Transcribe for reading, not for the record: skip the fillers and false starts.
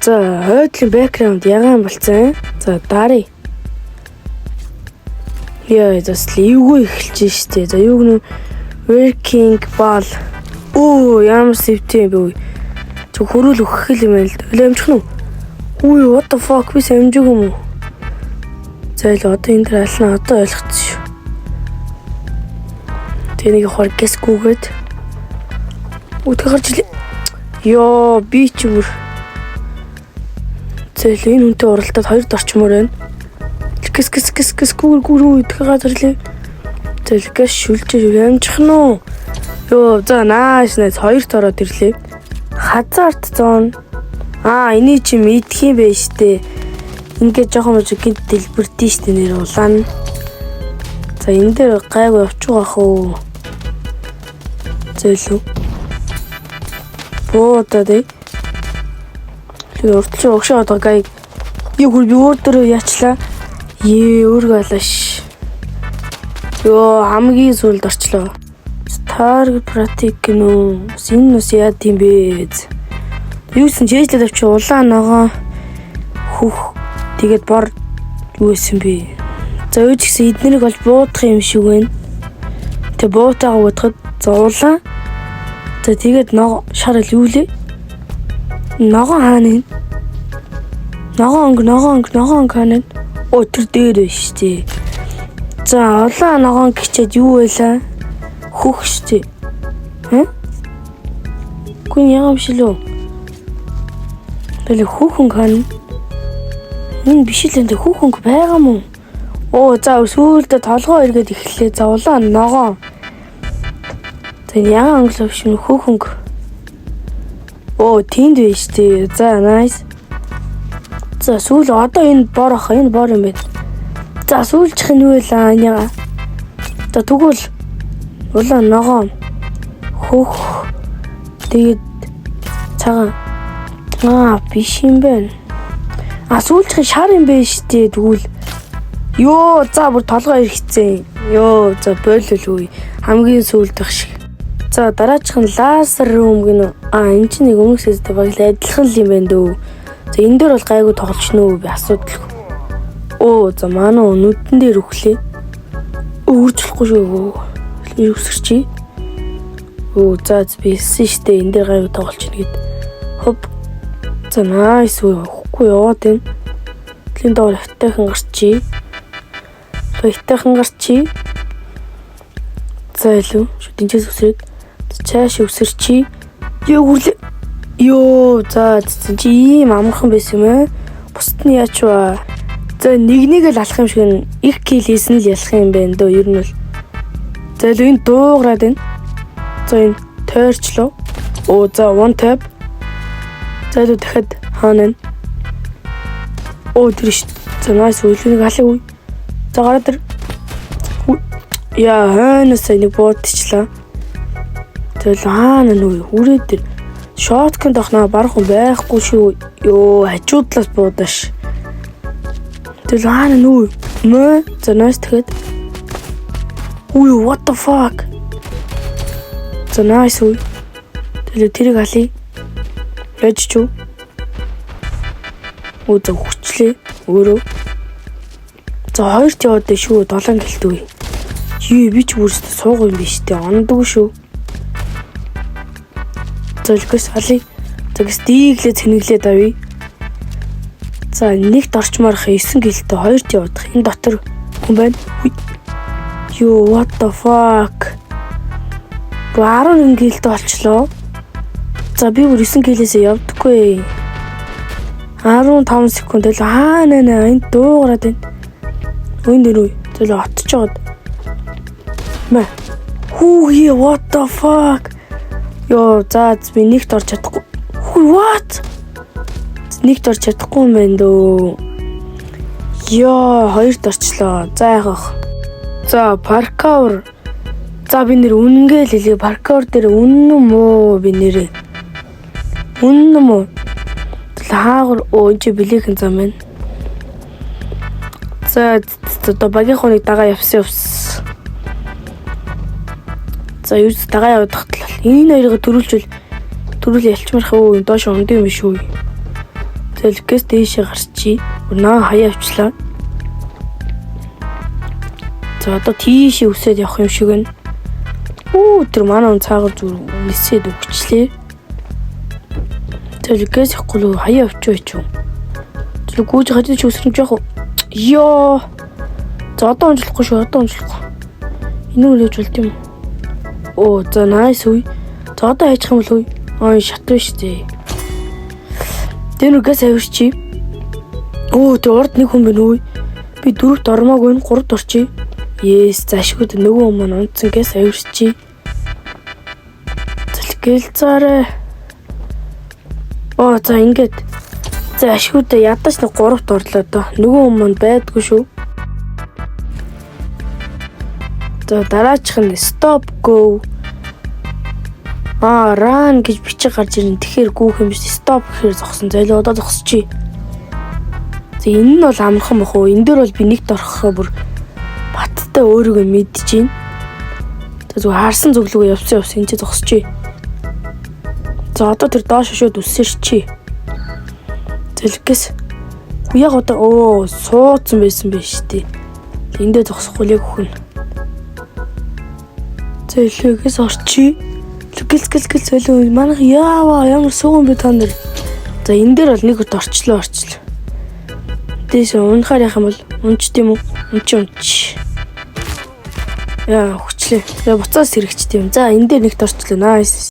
За хойдлын бэкграунд ягаан болцсон. За дарыг. Яа, зас ливгүй эхэлж штэ. За юу гэнэ working ball. Оо, ямар сэвтэй бэ? Чи хөрөөл өгөх юм байл. Амжих нь. Үгүй what the fuck би амжиг юм уу? За л одоо энэ дээр ална одоо ойлгочих. Тэнийг хоргээс гүгээд. Үтгэ гарч илээ. Йоо, би ч бүр. За л энэ үнтэй уралдаад хоёр дорчмоор байна. Кис гүр үтгэ газарлаа. За л гэс шүлжиж амжих нь уу? Йоо, за нааш хоёрт ороод ирлээ. Хазарт зоон. Эний чи мэдх юм бэ штэ. Ингээд жоохон гинт дэлбэрдээ штэ нэр улаан. За энэ дээр гайгүй явчих واخ уу. Зөөлөө. Буудаа. Уртч огшоо одоо гай. Юу хөр би өөр яачлаа. Өөргөө алааш. Йоо хамгийн сүлд орчлоо. Таргет практик гэнэ. Синус яа тийм бэ? Юусэн чэжлээд авчи улаан ногоо хөх тэгээд бор юу исэн бэ? За өөч гэсэн эднэрийг болж буудах юм шиг байна. Тэг буутаагаа бодоход за улаан. За тэгээд ногоо шарал юу лээ? Ногоо хаана? Ногоо онг хаана? Оо тэр дээр байна штэ. За улаан ногоо гिचээд юу байлаа? Хөх штэ. Гүн яам шилөө. Тэгэл хүүхэн хаана? Энэ биш л энэ хүүхэн байгаа мó. Оо за сүүлдээ толгоо эргээд эхлэе. За улаан ногоо. Тэг яа англиар биш хүүхэн. Оо тэнд байж тээ. За nice. За сүүл одоо энэ бор ах энэ бор юм байна. За сүүлчих нь юу вэ лаа? За тэгвэл улаан ногоо. Хөх. Тэгээд цагаан. Биш юм байна. Сүүлчийн шар юм байна штэ тэгвэл. Йоо, за бүр толгой ирэхцэн. Йоо, за бойлол үе. Хамгийн сүүлдэх шиг. За дараачих нь лазер рум гинэ. Энэ чинь нэг өмнөсөөс баглаа адилхан л юм байна дөө. За энэ дээр бол гайгүй тоглолч нөө би асуудал. Оо, за манай нүдэн дээр өглөө. Өөрчлөхгүй шүү. Өсөрчий. Оо, за бисэн штэ энэ дээр гайгүй тоглолч нэгэд. Хоп. За nice уу. Хөхгүй яваад энэ. Тэлийн доор хайтайхан гарчий. За илүү. Шүтэнчээс үсрээд цааш өсөрчий. Йоо, за чи ийм амархан байсан юм аа. Бусд нь яач вэ? За нэг л алах юм шиг их килээс нь л ялах юм байна дөө. Ер нь бол. За илүү энэ дуугараад байна. За энэ тойрчлоо. Оо за one tap. За илүү дахиад хаана. Оо тэр шүү. За nice үлэнийг халаа үе. За гараа тэр. Яа ханаас нэг боодчлаа. Тэгэл хаана нүе хүрээ тэр. Шотконд ахнаа барах хүн байхгүй шүү. Йоо хажуудлаас буудааш. Тэгэл хаана нүе. За nice тэгэхэд. What the fuck? За nice үе. Тэгэл тэрийг халъя. Яжчүү. Оо за хүчлээ. Өөрөө. За хоёрт яваад шүү 7 гэлт үе. Би ч бүрстэ сууг юм биш үү? Ондгүй шүү. Зөлгөөс халий. Тэгс дийглээ цэнэглээд авъя. За нэгт орчмоорох 9 гэлтэй хоёрт явах. Энэ дотор хүн байна. Юу what the fuck? 11 гэлтэй болчлоо. За би бүр 9 гэлээсээ явдаггүй. 15 секунд л хаана энэ дуугараад байна. Үн дээр үе. Тэгэл отч жоод. Хүүе what the fuck? Йоо за би нэгт орж чадахгүй. What? Нэгт орж чадахгүй юм байна дөө. Йоо хоёрт орчлоо. За яах. За паркаур. За би нэр үнэнгээл хэлээ. Паркаур дээр үнэн мөө би нэрээ. Үнэн мөө. Хаагур өөж билехэн зам байна. За одоо багийн хоног дагаа явсан. За юу ч дагаа явах татлал. Энэ хоёрыг төрүүлж ялчмарх өө доош онд юм шүү. Зөлгөөс дээшээ гарчий. Наа хаяа авчлаа. За одоо тийшээ үсээд явах юм шиг байна. Тэр манай он цаагаар зүр нисээд өгчлээ. Зөлгөөс ихгүй хаяа авчих юм. Зүр гүйж хадиж үсрэн жоох. Ёо. За одоо онцлохгүй шүү. Одоо онцлохгүй. Энүүл хийж болд юм. За nice үе. За одоо хайчих юм бол үе. Шат биш дээ. Тэр үгээс авирчи. Тэр урд нэг хүн байна үе. Би 4-т ормоогүй 3-т орчий. Yes, зашгууд нөгөө хүн маань унтсан гэс авирчи. Зэлгэлцаарэ. За ингээд. Зашгууд ядаж нэг 3-т орлоо доо. Нөгөө хүн маань байдгүй шүү. За дараачих нь stop go. Run гэж бичиг гарч ирэн. Тэгэхээр гүүх юм биш. Stop гэхээр зогсон. За илүү одоо зогсчихъя. За энэ нь бол амархан бах уу. Энэ дээр бол би нэгт орохоо бүр баттай өөрийгөө мэдэж байна. За зүгээр харсан зөвлөгөө явсан. Энд чи зогсчихъя. За одоо тэр доош шууд үсэрчээ. Зэлгээс яг одоо суудсан байсан биш тий. Эндээ зогсохгүй яг хүн. Зэлгээс орчий. Гэл солио манайх яаваа ямар сууган би та нар. За энэ дээр бол нэг удаа орчлоо. Дээш унахаар яах юм бол унч тийм үү? Унч. Яа хүчлээ. Буцаас сэрэгчтэй юм. За энэ дээр нэгт орчлоо. Nice.